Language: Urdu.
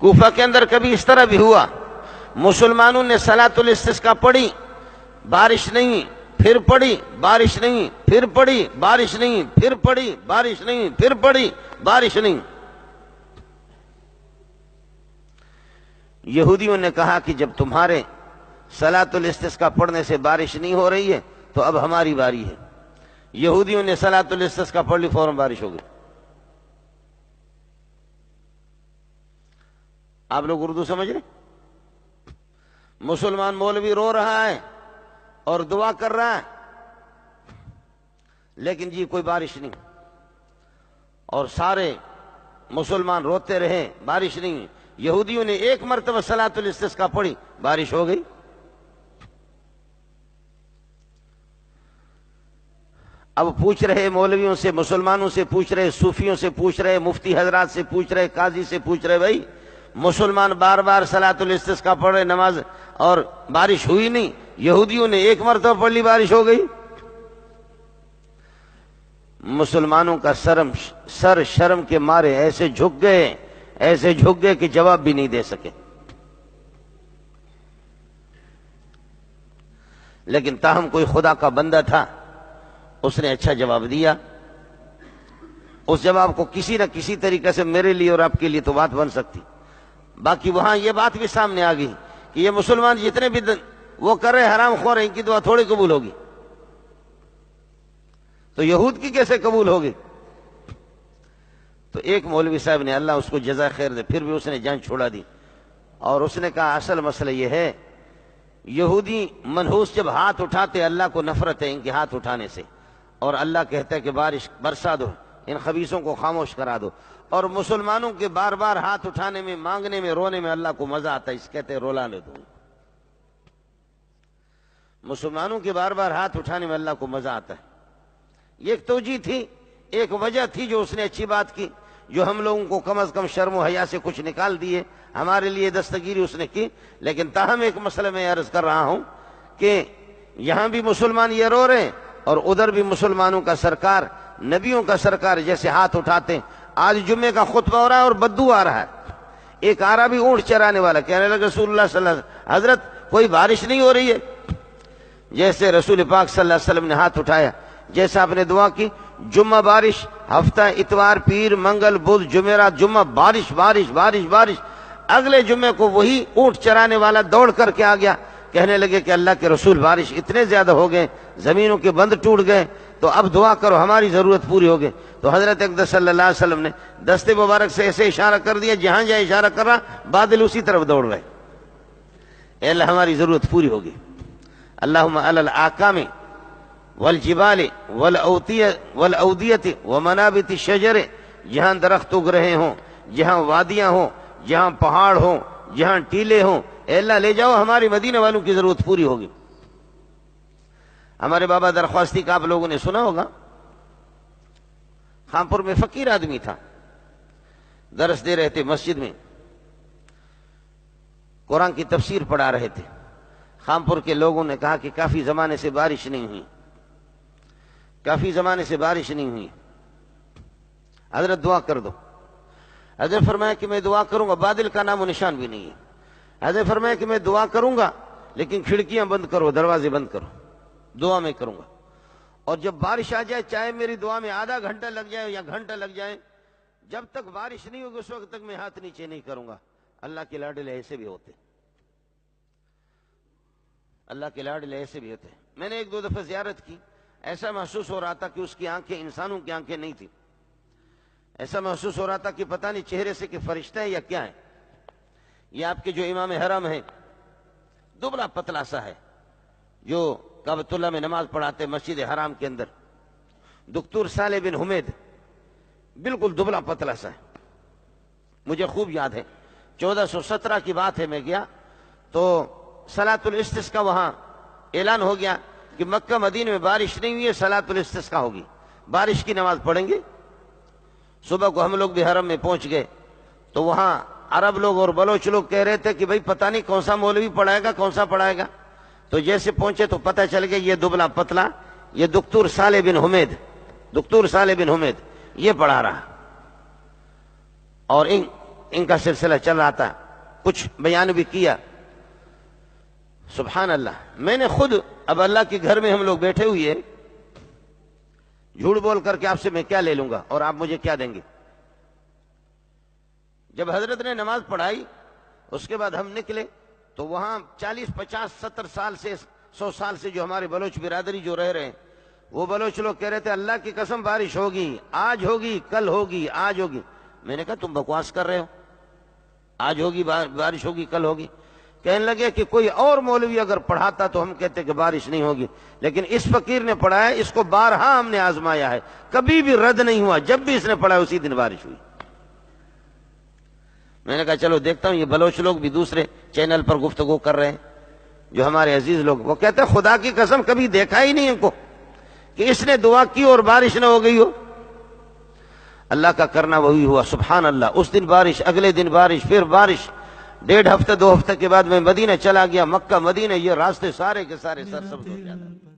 کوفہ کے اندر کبھی اس طرح بھی ہوا، مسلمانوں نے صلاۃ الاستسقاء پڑھی، بارش نہیں، پھر پڑھی، بارش نہیں، پھر پڑھی، بارش نہیں، پھر پڑھی، بارش نہیں، پھر پڑھی، بارش نہیں۔ یہودیوں نے کہا کہ جب تمہارے صلاۃ الاستسقاء پڑھنے سے بارش نہیں ہو رہی ہے تو اب ہماری باری ہے۔ یہودیوں نے صلاۃ الاستسقاء پڑھ لی، فوراً بارش ہو گئی۔ آپ لوگ اردو سمجھ رہے؟ مسلمان مولوی رو رہا ہے اور دعا کر رہا ہے، لیکن جی کوئی بارش نہیں، اور سارے مسلمان روتے رہے، بارش نہیں۔ یہودیوں نے ایک مرتبہ صلاۃ الاستسقاء پڑھی، بارش ہو گئی۔ اب پوچھ رہے مولویوں سے، مسلمانوں سے پوچھ رہے، صوفیوں سے پوچھ رہے، مفتی حضرات سے پوچھ رہے، قاضی سے پوچھ رہے، بھائی مسلمان بار بار صلاۃ الاستسقاء پڑھ رہے نماز اور بارش ہوئی نہیں، یہودیوں نے ایک مرتبہ پڑھ لی، بارش ہو گئی۔ مسلمانوں کا سر شرم کے مارے ایسے جھک گئے کہ جواب بھی نہیں دے سکے۔ لیکن تاہم کوئی خدا کا بندہ تھا، اس نے اچھا جواب دیا۔ اس جواب کو کسی نہ کسی طریقے سے میرے لیے اور آپ کے لیے تو بات بن سکتی۔ باقی وہاں یہ بات بھی سامنے آ گئی کہ یہ مسلمان جتنے بھی وہ کر رہے حرام خور ہیں، ان کی دعا تھوڑی قبول ہوگی، تو یہود کی کیسے قبول ہوگی؟ تو ایک مولوی صاحب نے، اللہ اس کو جزائے خیر دے، پھر بھی اس نے جان چھوڑا دی، اور اس نے کہا اصل مسئلہ یہ ہے، یہودی منحوس جب ہاتھ اٹھاتے، اللہ کو نفرت ہے ان کے ہاتھ اٹھانے سے، اور اللہ کہتا ہے کہ بارش برسا دو، ان خبیثوں کو خاموش کرا دو، اور مسلمانوں کے بار بار ہاتھ اٹھانے میں، مانگنے میں، رونے میں اللہ کو مزہ آتا ہے، اس کہتے ہیں رولانے دو۔ مسلمانوں کے بار بار ہاتھ اٹھانے میں اللہ کو مزہ آتا ہے۔ یہ ایک توجیہ تھی، ایک وجہ تھی جو اس نے اچھی بات کی، جو ہم لوگوں کو کم از کم شرم و حیا سے کچھ نکال دیے، ہمارے لیے دستگیری اس نے کی۔ لیکن تاہم ایک مسئلہ میں عرض کر رہا ہوں کہ یہاں بھی مسلمان یہ رو رہے ہیں، اور ادھر بھی مسلمانوں کا سرکار، نبیوں کا سرکار جیسے ہاتھ اٹھاتے ہیں۔ آج جمعے کا خطبہ ہو رہا ہے اور بدو آ رہا ہے، ایک عربی اونٹ چرانے والا کہنے لگا رسول اللہ صلی اللہ علیہ وسلم، حضرت کوئی بارش نہیں ہو رہی ہے؟ جیسے رسول پاک صلی اللہ علیہ وسلم نے ہاتھ اٹھایا، جیسا آپ نے دعا کی، جمعہ بارش، ہفتہ اتوار، پیر، منگل، بدھ، جمعرات، جمعہ بارش بارش بارش بارش۔ اگلے جمعے کو وہی اونٹ چرانے والا دوڑ کر کے آ گیا، کہنے لگے کہ اللہ کے رسول بارش اتنے زیادہ ہو گئے، زمینوں کے بند ٹوٹ گئے، تو اب دعا کرو ہماری ضرورت پوری ہو گئی۔ تو حضرت اقدس صلی اللہ علیہ وسلم نے دست مبارک سے ایسے اشارہ کر دیا، جہاں جہاں اشارہ کر رہا بادل اسی طرف دوڑ رہے، اے اللہ ہماری ضرورت پوری ہوگی۔ اللہم علی الاکام والجبال والاودیۃ ومنابت الشجر، جہاں درخت اگ رہے ہوں، جہاں وادیاں ہوں، جہاں پہاڑ ہوں، جہاں ٹیلے ہوں، اے اللہ لے جاؤ، ہماری مدینہ والوں کی ضرورت پوری ہوگی۔ ہمارے بابا درخواستی کا آپ لوگوں نے سنا ہوگا، خانپور میں فقیر آدمی تھا، درس دے رہے تھے مسجد میں، قرآن کی تفسیر پڑھا رہے تھے۔ خانپور کے لوگوں نے کہا کہ کافی زمانے سے بارش نہیں ہوئی، کافی زمانے سے بارش نہیں ہوئی، حضرت دعا کر دو۔ حضرت فرمایا کہ میں دعا کروں گا، بادل کا نام و نشان بھی نہیں ہے۔ حضرت فرمایا کہ میں دعا کروں گا، لیکن کھڑکیاں بند کرو، دروازے بند کرو، دعا میں کروں گا، اور جب بارش آ جائے، چاہے میری دعا میں آدھا گھنٹہ لگ جائے یا گھنٹہ لگ جائے، جب تک بارش نہیں ہوگی اس وقت تک میں ہاتھ نیچے نہیں کروں گا۔ اللہ کے لاڈلے ایسے بھی ہوتے، اللہ کے لاڈلے ایسے بھی ہوتے۔ میں نے ایک دو دفعہ زیارت کی، ایسا محسوس ہو رہا تھا کہ اس کی آنکھیں انسانوں کی آنکھیں نہیں تھی، ایسا محسوس ہو رہا تھا کہ پتہ نہیں چہرے سے کہ فرشتہ ہے یا کیا ہے۔ یہ آپ کے جو امام حرم ہے، دبلا پتلا سا ہے، جو کعبۃ اللہ میں نماز پڑھاتے مسجد حرام کے اندر، دکتور صالح بن حمید، بالکل دبلا پتلا سا ہے، مجھے خوب یاد ہے۔ 1417 کی بات ہے، میں گیا تو صلاۃ الاستسقاء وہاں اعلان ہو گیا کہ مکہ مدینہ میں بارش نہیں ہوئی ہے، صلاۃ الاستسقاء ہوگی، بارش کی نماز پڑھیں گے۔ صبح کو ہم لوگ بھی حرم میں پہنچ گئے، تو وہاں عرب لوگ اور بلوچ لوگ کہہ رہے تھے کہ بھئی پتہ نہیں کون سا مولوی پڑھائے گا، کون سا پڑھائے گا۔ تو جیسے پہنچے تو پتہ چل گیا یہ دبلا پتلا، یہ دکتور صالح بن حمید، دکتور صالح بن حمید یہ پڑھا رہا، اور ان کا سلسلہ چل رہا تھا، کچھ بیان بھی کیا. سبحان اللہ. میں نے خود، اب اللہ کے گھر میں ہم لوگ بیٹھے ہوئے، جھوٹ بول کر کے آپ سے میں کیا لے لوں گا اور آپ مجھے کیا دیں گے؟ جب حضرت نے نماز پڑھائی اس کے بعد ہم نکلے تو وہاں 40 50 70 سال سے 100 سال سے جو ہمارے بلوچ برادری جو رہ رہے ہیں، وہ بلوچ لوگ کہہ رہے تھے اللہ کی قسم بارش ہوگی، آج ہوگی، کل ہوگی، آج ہوگی. میں نے کہا تم بکواس کر رہے ہو، آج ہوگی بارش ہوگی، کل ہوگی. کہنے لگے کہ کوئی اور مولوی اگر پڑھاتا تو ہم کہتے کہ بارش نہیں ہوگی، لیکن اس فقیر نے پڑھایا، اس کو بارہا ہم نے آزمایا ہے، کبھی بھی رد نہیں ہوا، جب بھی اس نے پڑھا اسی دن بارش ہوئی. میں نے کہا چلو دیکھتا ہوں یہ بلوچ لوگ بھی دوسرے چینل پر گفتگو کر رہے ہیں جو ہمارے عزیز لوگ. وہ کہتے ہیں خدا کی قسم کبھی دیکھا ہی نہیں ان کو کہ اس نے دعا کی اور بارش نہ ہو گئی ہو. اللہ کا کرنا وہی ہوا. سبحان اللہ. اس دن بارش، اگلے دن بارش، پھر بارش. 1.5 ہفتے 2 ہفتے کے بعد میں مدینہ چلا گیا. مکہ مدینہ یہ راستے سارے کے سارے سرسبز ہو جاتے.